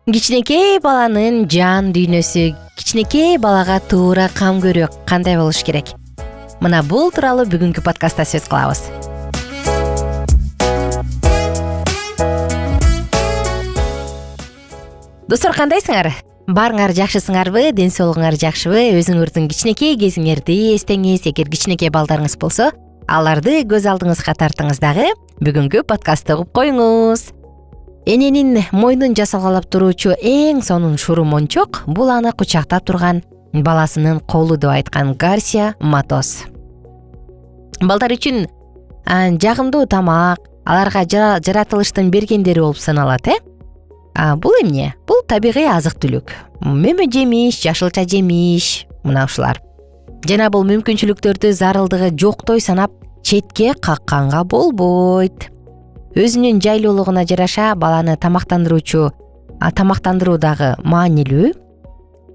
Кичинекей баланын жан дүйнөсү, кичинекей балага туура кам көрүү кандай болуш керек? Мына бул тууралуу бүгүнкү подкастта сөз кылабыз. Достор, кандайсыңар? Барыңар жакшысыңарбы? Ден соолугуңар жакшыбы? Өзүңөрдүн кичинекей кезиңерди эстеңиз. Эгер кичинекей балдарыңыз болсо, аларды көз алдыңызга тартыңыз дагы бүгүнкү подкастты угуп коюңуз. Эненин мойнун жасалгалап туруучу эң сонун шуру мончок бул аны кучактап турган баласынын колу деп айткан Гарсия Матос. Балдар үчүн жагымдуу тамак, аларга жаратылыштын бергендери болуп саналат, Бул эмне? Бул табигый азык-түлүк. Мөмө жемиш, жашылча жемиш, мына ушулар. Жана бул мүмкүнчүлүктөрдү зарылдыгы жоктой санап четке какканга болбойт. Өзүнүн жайлуулугуна жараша баланы тамактандыруу дагы маанилүү.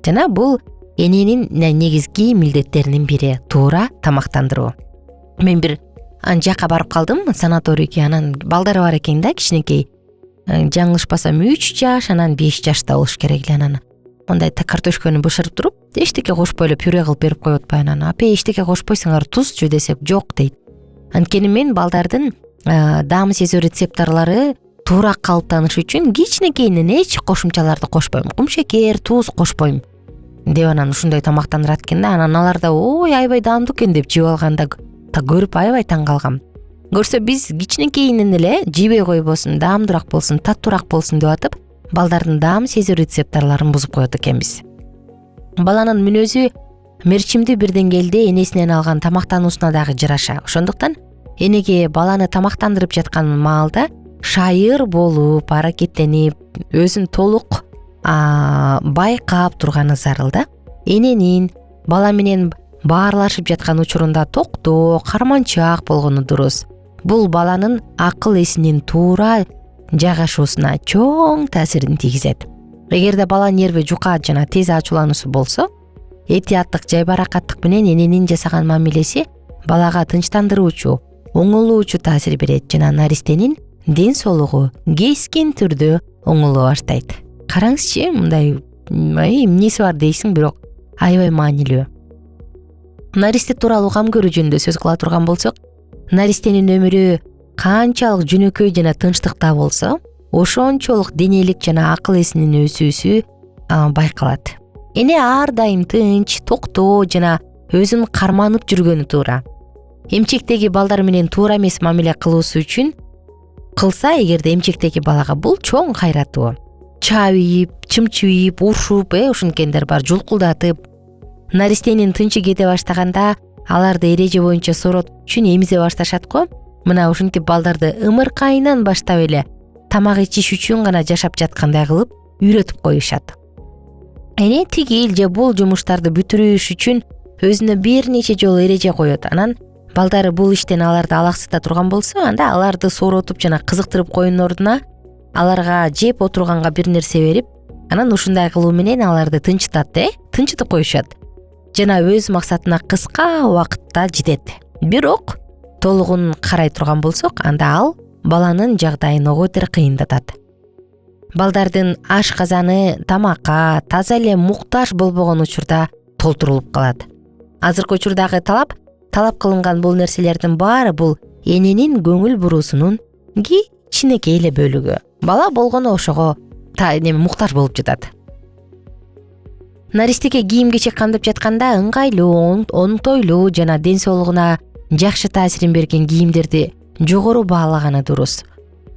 Жана бул эненин негизги милдеттеринин бири — туура тамактандыруу. Мен бир жакка барып калдым, санаторийге. Анан балдары бар экен да, кичинекей. Жаңылышпасам 3 жаш, анан 5 жашта болуш керек эле. Анан мындай картошканы бышырып туруп, эчтеке кошпой эле пюре кылып берип коюп атпайбы. Анан апа, эчтеке кошпойсуңар, тузчу десек, жок дейт. Анткени мен балдардын даам сезүү рецепторлору туура калыптаныш үчүн кичинекейинен эч кошумчаларды кошпойм. Кумшекер, туз кошпойм деп анан ушундай тамактандырат экен да. Анан алар да ой аябай даамдуу экен деп жеп алганда көрүп аябай таң калгам. Көрсө биз кичинекейинен эле жебей койбосун, даамдуураак болсун, таттуураак болсун деп атып, балдардын даам сезүү рецепторлорун бузуп коет экенбиз. Баланын мүнөзү мерчимдүү бир деңгээлде энесинен алган тамактануусуна дагы жараша. Ошондуктан энеге баланы тамактандырып жаткан маалда шайыр болуп, аракеттенип, өзүн толук байкап турганы зарыл да. Эненин бала менен баарлашып жаткан учурунда токтоо, карманчаак болгону дурус. Бул баланын акыл эсинин туура жайгашуусуна чоң таасирин тийгизет. Эгерде бала нерви жука жана тез ачуулануусу болсо, этияттык, жайбаракаттык менен эненин жасаган мамилеси балага тынчтандыруучу, оңолуучу таасир берет жана наристенин ден соолугу кескин түрдө оңоло баштайт. Караңызчы, мындай эмнеси бар дейсиң, бирок аябай маанилүү. Наристе тууралуу кам көрүү жөнүндө сөз кыла турган болсок, наристенин өмүрү канчалык жөнөкөй жана тынчтыкта болсо, ошончолук денелик жана акыл эсинин өсүүсү байкалат. Эне ар дайым тынч, токтоо жана өзүн карманып жүргөнү туура. Эмчектеги балдар менен туура эмес мамиле кылуусу үчүн кылса, эгерде эмчектеги балага бул чоң кайратуу. Чабийип, чымчыбийип, урушуп, ушунткендер бар, жулкулдатып. Наристенин тынчы кете баштаганда аларды эреже боюнча сооротуу үчүн эмизе башташат го. Мына ушинтип балдарды ымыркайынан баштап эле тамак ичиш үчүн гана жашап жаткандай кылып үйрөтүп коюшат. Эне тигил же бул жумуштарды бүтүрүш үчүн өзүнө бир нече жолу эреже коет. Анан балдары бул иштен аларды алаксыта турган болсо, анда аларды сооротуп жана кызыктырып коюунун ордуна аларга жеп отурганга бир нерсе берип, анан ушундай кылуу менен аларды тынчытып коюшат. Жана өз максатына кыска убакытта жетет. Бирок толугун карай турган болсок, анда ал баланын жагдайын оготер кыйындатат. Балдардын ашказаны тамакка таза эле муктаж болбогон учурда толтурулуп калат. Азыркы учурдагы талап кылынган бул нерселердин баары бул эненин көңүл буруусунун кичинекей эле бөлүгү. Бала болгону ошого муктаж болуп жатат. Наристеге кийим-кечек кандып жатканда ыңгайлуу, онтойлуу жана ден соолугуна жакшы таасирин берген кийимдерди жогору баалаганы дурус.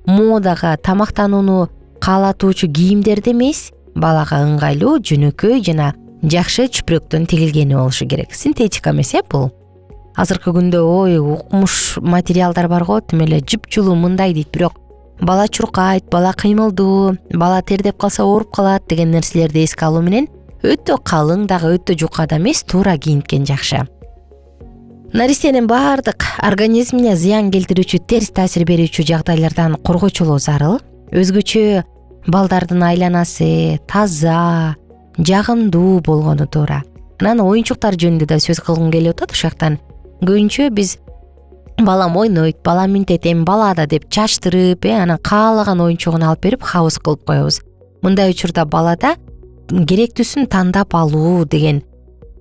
Модага, тамактанууну каалатуучу кийимдерди эмес, балага ыңгайлуу, жөнөкөй жана жакшы чүпүрөктөн тигилгени болушу керек. Синтетика эмес, бул. Азыркы күндө укмуш материалдар бар го, тим эле жыпчулуу мындай дейт, бирок бала чуркайт, бала кыймылдуу, бала тердеп калса ооруп калат деген нерселерди эске алуу менен өтө калың дагы өтө жука да эмес, туура кийинткен жакшы. Наристенин баардык организмине зыян келтирүүчү, терс таасир берүүчү жагдайлардан коргочулоо зарыл. Өзгөчө балдардын айланасы таза, жагымдуу болгону туура. Анан оюнчуктар жөнүндө да сөз кылгым келип атат. Ушактан көбүнчө биз балам ойнойт, балам минтет, бала да деп чачтырып, анан каалаган оюнчугун алып берип хабыс кылып коебуз. мындай учурда балада керектүүсүн тандап алуу деген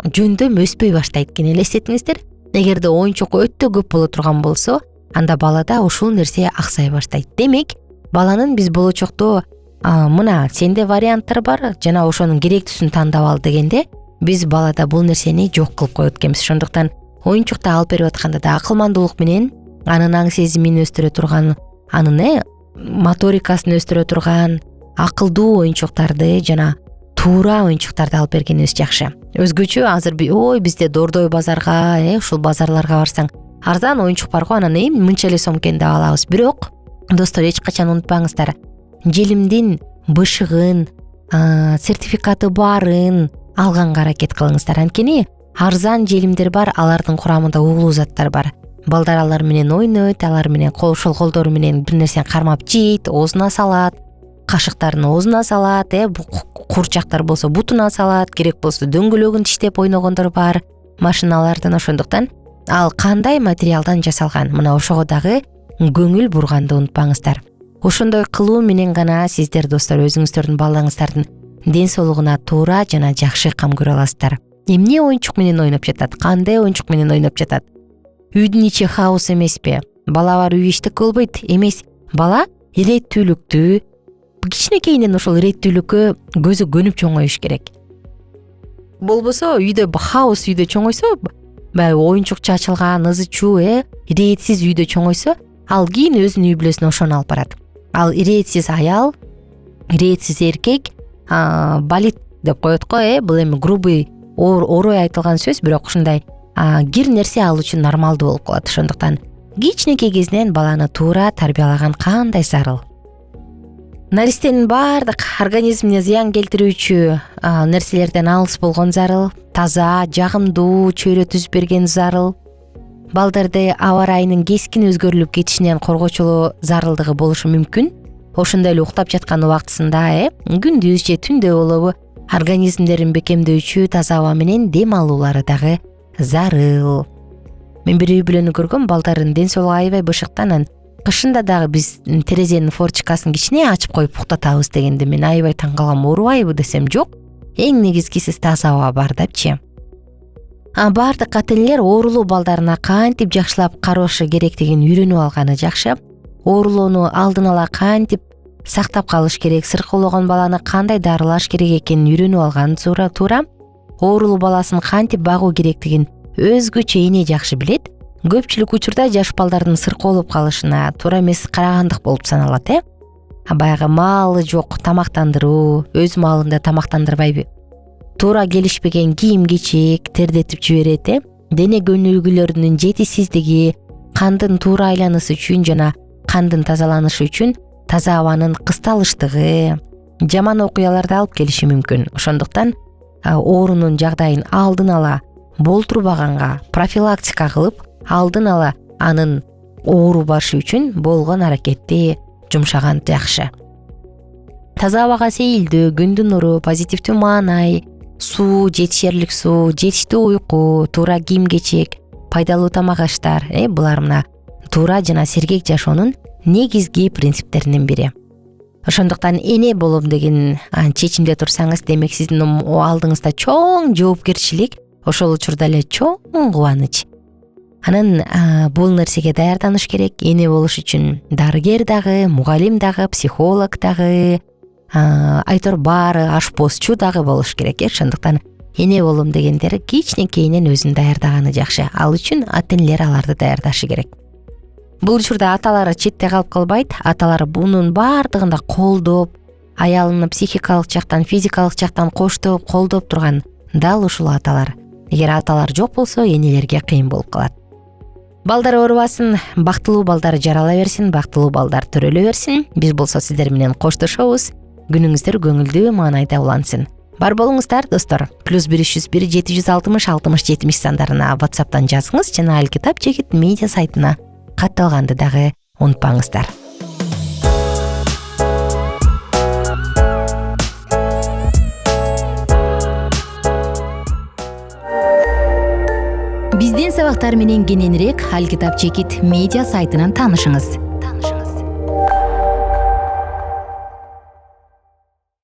жөндөм өспөй баштайт экен. Элестетиңиздер, эгерде оюнчук өтө көп боло турган болсо, анда балада ушул нерсе аксай баштайт. Демек, баланын биз болочокто мына сенде варианттар бар, жана ошонун керектүүсүн тандап ал дегенде, биз балада бул нерсени жок кылып коет экенбиз. Ошондуктан оюнчукта алып берип атканда да акылмандуулук менен анын аң сезимин өстүрө турган, анын моторикасын өстүрө турган акылдуу оюнчуктарды жана туура оюнчуктарды алып бергенибиз жакшы. Өзгөчө азыр бизде Дордой базарга, ушул базарларга барсаң, арзан оюнчук бар го, анан мынча эле сом экен деп алабыз. Бирок, достор, эч качан унутпаңыздар, желимдин бышыгын, сертификаты барын алганга аракет кылыңыздар. Анткени арзан желимдер бар, алардын курамында угулуу заттар бар. Балдар алар менен ойнойт, алар менен ошол колдору менен бир нерсени кармап жейт, оозуна салат, кашыктарын оозуна салат, курчактар болсо бутуна салат, керек болсо дөңгөлөгүн тиштеп ойногондор бар машиналардын. Ошондуктан ал кандай материалдан жасалган, мына ошого дагы көңүл бурганды унутпаңыздар. Ошондой кылуу менен гана сиздер, достор, өзүңүздөрдүн балаңыздардын ден соолугуна туура жана жакшы кам көрө аласыздар. Эмне оюнчук менен ойноп жатат, кандай оюнчук менен ойноп жатат? Үйдүн ичи хаос эмеспи? Бала бар үй иштик болбойт эмес. Бала иреттүүлүктү, кичинекейинен ошол иреттүүлүккө көзү көнүп чоңоюш керек. Болбосо үйдө хаос, үйдө чоңойсо, баягы оюнчук чачылган, ызы чуу, иретсиз үйдө чоңойсо, ал кийин өзүнүн үй бүлөсүнө ошону алып барат. Ал иретсиз аял, иретсиз эркек балит деп коет го, бул эми грубый, орой айтылган сөз, бирок ушундай кир нерсе ал үчүн нормалдуу болуп калат. Ошондуктан кичинекей кезинен баланы туура тарбиялаган кандай зарыл. Наристенин баардык организмине зыян келтирүүчү нерселерден алыс болгон зарыл, таза, жагымдуу чөйрө түзүп берген зарыл, балдарды аба ырайынын кескин өзгөрүлүп кетишинен коргоочулуу зарылдыгы болушу мүмкүн. Ошондой эле уктап жаткан убактысында, күндүз же түндө болобу, организмдерин бекемдөөчү таза аба менен дем алуулары дагы зарыл. Мен бир үй бүлөнү көргөм, балдардын ден соолугу аябай бышыктан, кышында дагы биз терезенин форточкасын кичине ачып коюп уктатабыз дегенде мен аябай таң калгам. Оорубайбы десем, жок, эң негизгиси таза аба бар депчи. Баардык ата-энелер оорулуу балдарына кантип жакшылап карашы керектигин үйрөнүп алганы жакшы. Оорулоону алдын ала кантип сактап калыш керек, сыркоологон баланы кандай дарылаш керек экенин үйрөнүп алган туура. Оорулуу баласын кантип багуу керектигин өзгөчө эне жакшы билет. Көпчүлүк учурда жаш балдардын сыркоолоп калышына туура эмес карагандык болуп саналат. Баягы маалы жок тамактандыруу, өз маалында тамактандырбай туура келишпеген кийим-кечек тердетип жиберет. Дене көнүгүүлөрүнүн жетишсиздиги, кандын туура айланысы үчүн жана кандын тазаланышы үчүн таза абанын кысталыштыгы жаман окуяларды алып келиши мүмкүн. Ошондуктан оорунун жагдайын алдын ала болтурбаганга профилактика кылып, алдын ала анын оорубашы үчүн болгон аракетти жумшаган жакшы. Таза абага сейилдөө, күндүн нуру, позитивдүү маанай, суу, жетишерлик суу, жетиштүү уйку, туура кийим-кечек, пайдалуу тамак аштар, булар мына туура жана сергек жашоонун негизги принциптеринин бири. Ошондуктан эне болом деген чечимде турсаңыз, демек сиздин алдыңызда чоң жоопкерчилик, ошол учурда эле чоң кубаныч. Анан бул нерсеге даярданыш керек. Эне болуш үчүн дарыгер дагы, мугалим дагы, психолог дагы, айтор баары, ашпозчу дагы болуш керек. Ошондуктан эне болом дегендер кичинекейинен өзүн даярдаганы жакшы. Ал үчүн ата-энелер аларды даярдашы керек. Бул учурда аталары четте калып калбайт. Аталар бунун баардыгында колдоп, аялын психикалык жактан, физикалык жактан коштоп, колдоп турган дал ушул аталар. Эгер аталар жок болсо, энелерге кыйын болуп калат. Балдар оорубасын, бактылуу балдар жарала берсин, бактылуу балдар төрөлө берсин. Биз болсо сиздер менен коштошобуз. Күнүңүздөр көңүлдүү, маанайда улансын. Бар болуңуздар, достор. +1 301 760 60 70 сандарына WhatsApp'тан жазыңыз жана Алкитап Жегит медиа сайтына катталганды дагы унутпаңыздар. Биздин сабактар менен кененирээк Алкитап Жегит медиа сайтынан таанышыңыз.